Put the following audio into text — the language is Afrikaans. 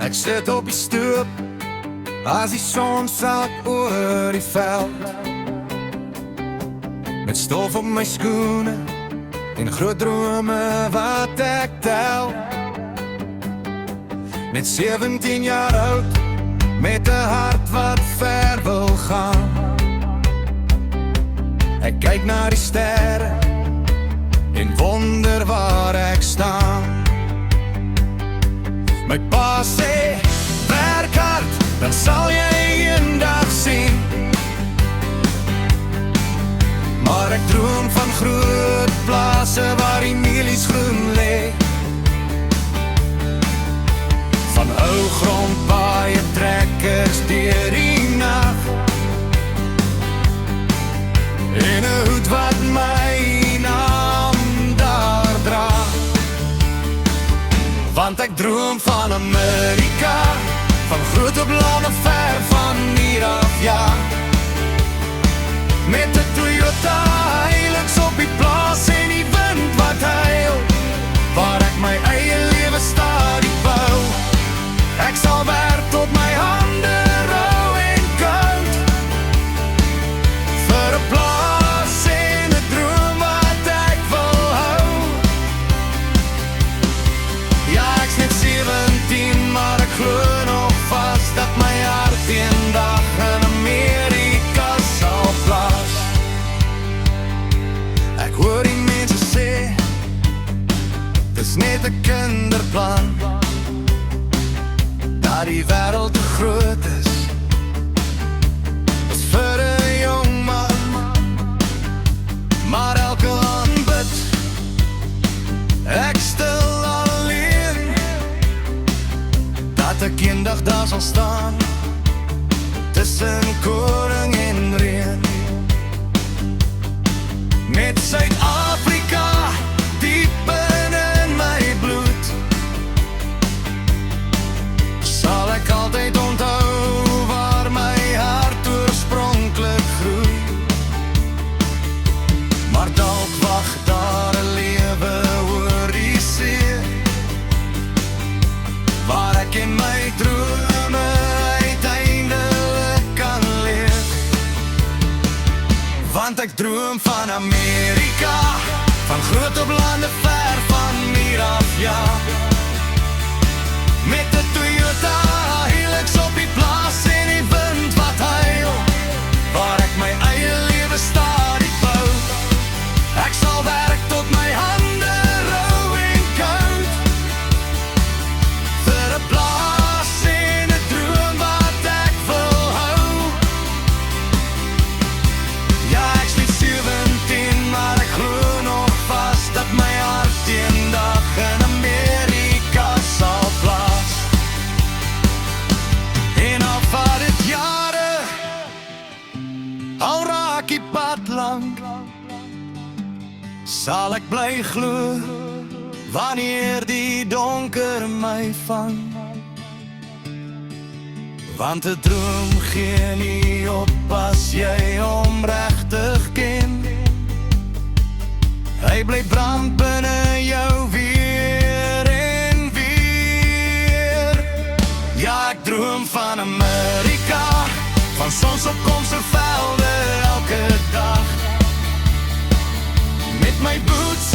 Ek sit op die stoep as die son sak oor die veld, met stof op my skoene en groot drome wat ek tel. Net 17 jaar oud, met 'n hart wat ver wil gaan. Ek kyk na die sterre en wonder waar ek staan. My pa sê, werk hard, dan sal jy eendag sien. Maar ek droom van groot plase waar die mielies groen lê, van ou grondpaaie trekkers deur die nag, en 'n hoed wat my naam daar dra. Want ek droom van Amerika, van groot op lande ver van hier af, ja. Met 'n Toyota Hilux op die plaas en die wind wat huil, waar ek my eie lewe stadig bou. Ek sal werk tot my hande rou en koud, vir 'n plaas en 'n droom wat ek wil hou. Ja, ek's net 17, maar ek glo nog vas dat my hart eendag in Amerika sal plaas. Ek hoor die mense sê, dis net 'n kinderplan, dat die wêreld te groot is vir 'n jong man. Maar elke aanbid, ek stil alleen, dat ek eendag daar sal staan, tussen koring en reën, met Suid-Afrika diep in my bloed. Sal ek altyd onthou waar my hart oorspronklik groei. Maar dalk wag daar 'n lewe oor die see, waar ek in my drome uiteindelik kan leef. Want ek droom van Amerika, van groot op lande ver van hier af, ja. Met 'n Toyota Hilux op die plaas en die wind wat huil, waar ek my eie lewe stadig bou. Ek sal werk tot my hande rou en koud, vir 'n plaas en 'n droom wat ek wil hou. Ja, ek's net 17, maar ek glo nog vas dat my hart eendag in Amerika sal plaas. En al vat dit jare, al raak die pad lank, sal ek bly glo wanneer die donker my vang. Want 'n droom gee nie op as jy hom regtig ken. Hy bly brand binne jou weer en weer. Ja, ek droom van Amerika, van sonsopkomse velde elke dag, met my boots